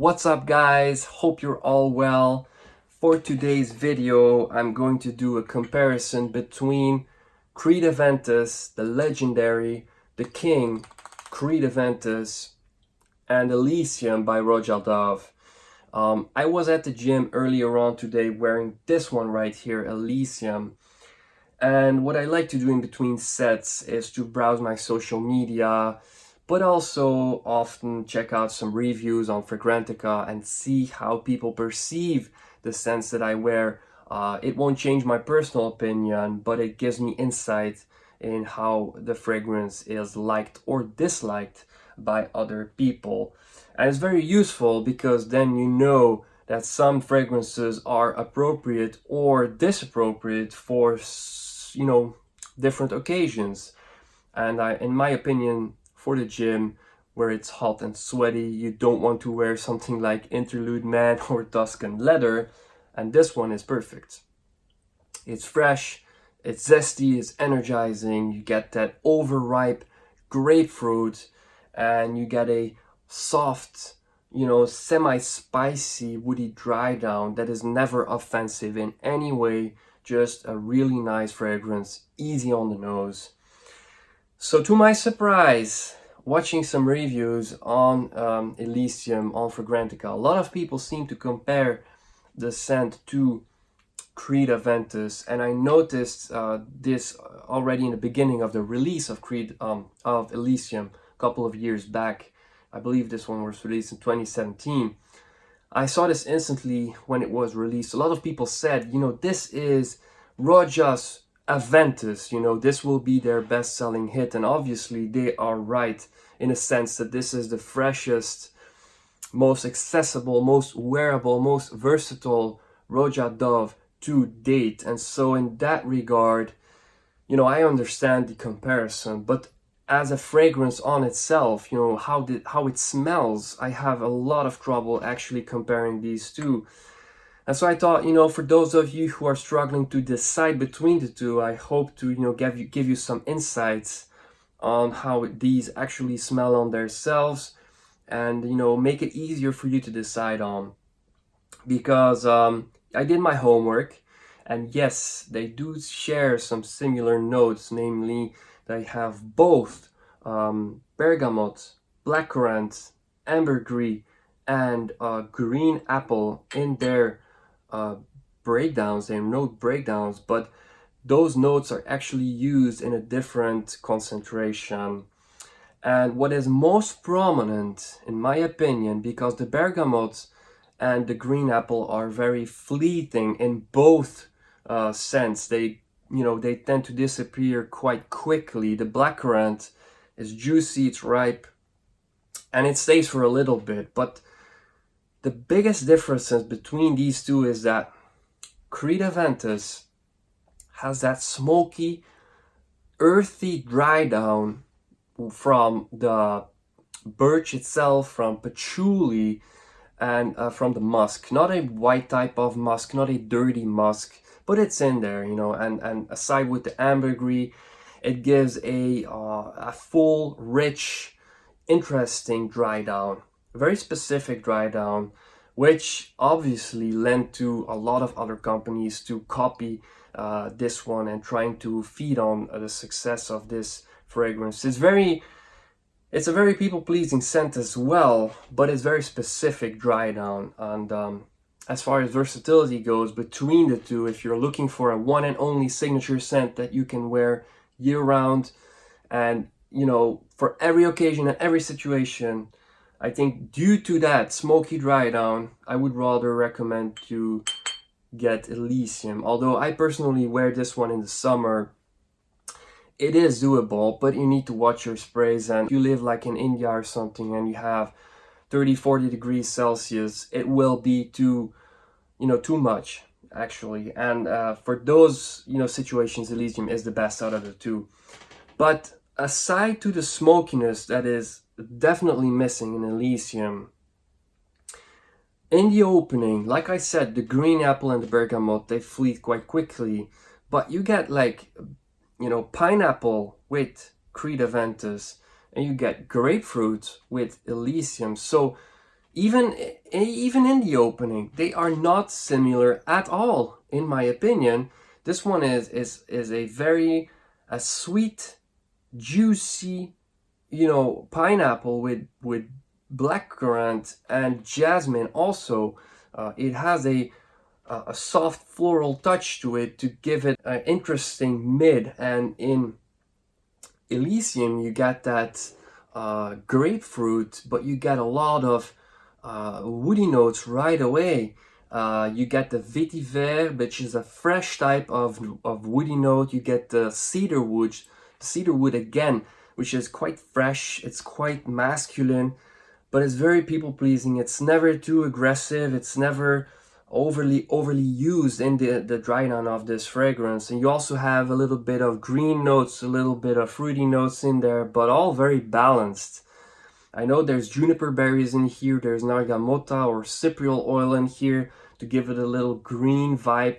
What's up guys? Hope you're all well. For today's video, I'm going to do a comparison between Creed Aventus, the legendary, the king, Creed Aventus, and Elysium by Roja Dove. I was at the gym earlier on today wearing this one right here, Elysium. And what I like to do in between sets is to browse my social media, but also often check out some reviews on Fragrantica and see how people perceive the scents that I wear. It won't change my personal opinion, but it gives me insight in how the fragrance is liked or disliked by other people. And it's very useful because then you know that some fragrances are appropriate or disappropriate for, different occasions. And in my opinion, for the gym where it's hot and sweaty, you don't want to wear something like Interlude Man or Tuscan Leather, and this one is perfect. It's fresh, it's zesty, it's energizing, you get that overripe grapefruit, and you get a soft, semi-spicy woody dry down that is never offensive in any way, just a really nice fragrance, easy on the nose. So to my surprise, watching some reviews on Elysium on Fragrantica, a lot of people seem to compare the scent to Creed Aventus, and I noticed this already in the beginning of the release of of Elysium a couple of years back. I believe this one was released in 2017. I saw this instantly when it was released. A lot of people said, this is Roja's Aventus, this will be their best-selling hit, and obviously they are right in a sense that this is the freshest, most accessible, most wearable, most versatile Roja Dove to date. And so in that regard, I understand the comparison, but as a fragrance on itself, how it smells, I have a lot of trouble actually comparing these two. And so I thought, for those of you who are struggling to decide between the two, I hope to, give you some insights on how these actually smell on themselves and, make it easier for you to decide on. Because I did my homework, and yes, they do share some similar notes, namely they have both bergamot, blackcurrant, ambergris, and green apple in their breakdowns, their note breakdowns, but those notes are actually used in a different concentration. And what is most prominent, in my opinion, because the bergamot and the green apple are very fleeting in both scents, they tend to disappear quite quickly. The blackcurrant is juicy, it's ripe, and it stays for a little bit. But the biggest differences between these two is that Creed Aventus has that smoky, earthy dry down from the birch itself, from patchouli, and from the musk. Not a white type of musk, not a dirty musk, but it's in there, and aside with the ambergris, it gives a full, rich, interesting dry down. Very specific dry down, which obviously lent to a lot of other companies to copy this one and trying to feed on the success of this fragrance. It's a very people-pleasing scent as well, but it's very specific dry down. And as far as versatility goes between the two, if you're looking for a one and only signature scent that you can wear year-round and for every occasion and every situation, I think due to that smoky dry down, I would rather recommend to get Elysium. Although I personally wear this one in the summer, it is doable, but you need to watch your sprays. And if you live like in India or something and you have 30-40 degrees Celsius, it will be too much actually. And for those situations, Elysium is the best out of the two. But aside to the smokiness that is definitely missing in Elysium, in the opening, like I said, the green apple and the bergamot, they fleet quite quickly, but you get like pineapple with Creed Aventus, and you get grapefruit with Elysium. So even in the opening, they are not similar at all, in my opinion. This one is a very sweet, juicy, pineapple with blackcurrant and jasmine. Also, it has a soft floral touch to it to give it an interesting mid. And in Elysium, you get that grapefruit, but you get a lot of woody notes right away. You get the vetiver, which is a fresh type of woody note. You get the cedar wood again, which is quite fresh. It's quite masculine, but it's very people pleasing. It's never too aggressive. It's never overly used in the dry down of this fragrance. And you also have a little bit of green notes, a little bit of fruity notes in there, but all very balanced. I know there's juniper berries in here, there's nargamota or cypriol oil in here to give it a little green vibe,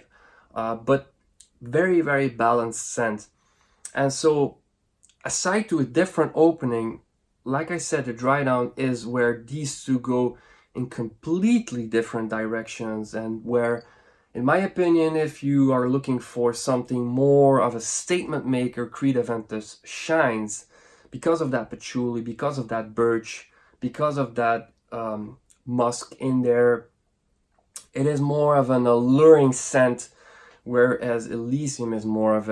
but very, very balanced scent. And so, aside to a different opening, like I said, the dry down is where these two go in completely different directions, and where, in my opinion, if you are looking for something more of a statement maker, Creed Aventus shines because of that patchouli, because of that birch, because of that musk in there. It is more of an alluring scent, whereas Elysium is more of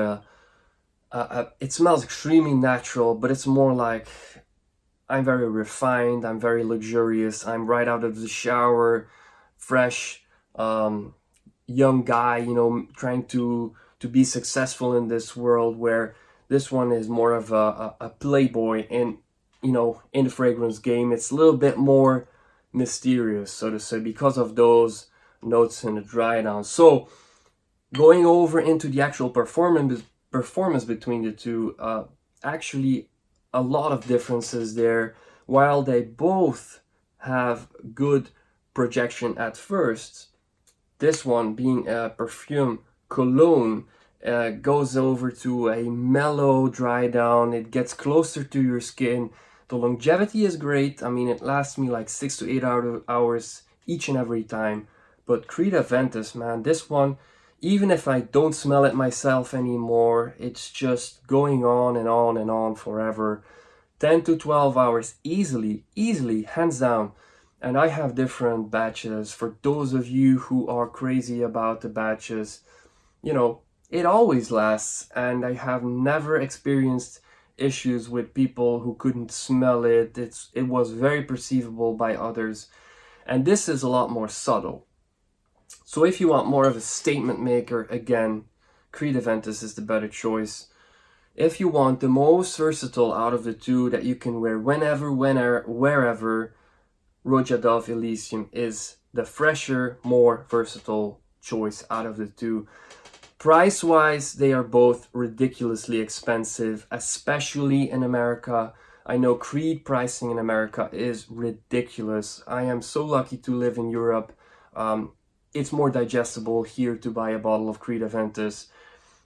it smells extremely natural, but it's more like, I'm very refined, I'm very luxurious, I'm right out of the shower, fresh, young guy, trying to be successful in this world, where this one is more of a playboy in the fragrance game. It's a little bit more mysterious, so to say, because of those notes in the dry down. So going over into the actual performance between the two, actually a lot of differences there. While they both have good projection at first, this one being a perfume cologne goes over to a mellow dry down. It gets closer to your skin. The longevity is great. I mean, it lasts me like 6 to 8 hours each and every time. But Creed Aventus, man, this one, even if I don't smell it myself anymore, it's just going on and on and on forever. 10 to 12 hours easily, hands down. And I have different batches. For those of you who are crazy about the batches, it always lasts, and I have never experienced issues with people who couldn't smell it. It was very perceivable by others, and this is a lot more subtle. So if you want more of a statement maker, again, Creed Aventus is the better choice. If you want the most versatile out of the two that you can wear whenever, wherever, Roja Dove Elysium is the fresher, more versatile choice out of the two. Price-wise, they are both ridiculously expensive, especially in America. I know Creed pricing in America is ridiculous. I am so lucky to live in Europe. It's more digestible here to buy a bottle of Creed Aventus.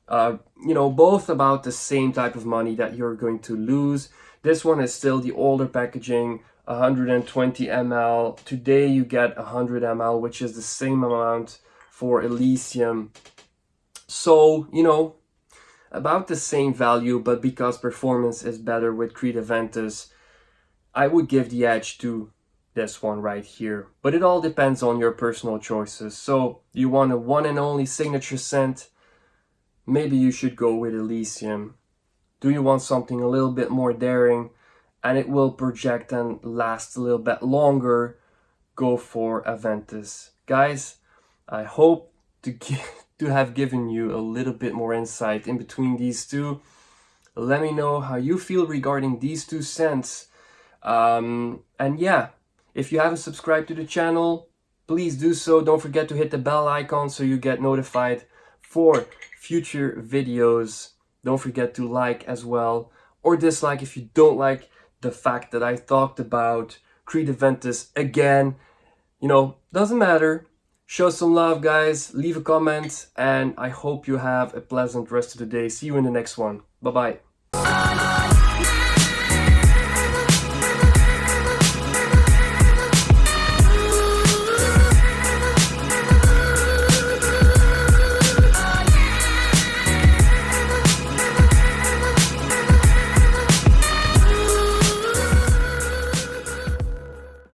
Both about the same type of money that you're going to lose. This one is still the older packaging, 120 ml. Today you get 100 ml, which is the same amount for Elysium. So, about the same value, but because performance is better with Creed Aventus, I would give the edge to this one right here. But it all depends on your personal choices. So, you want a one and only signature scent? Maybe you should go with Elysium. Do you want something a little bit more daring and it will project and last a little bit longer? Go for Aventus. Guys, I hope to have given you a little bit more insight in between these two. Let me know how you feel regarding these two scents. And yeah, if you haven't subscribed to the channel, please do so. Don't forget to hit the bell icon so you get notified for future videos. Don't forget to like as well, or dislike if you don't like the fact that I talked about Creed Aventus again. Doesn't matter. Show some love, guys. Leave a comment, and I hope you have a pleasant rest of the day. See you in the next one. Bye-bye.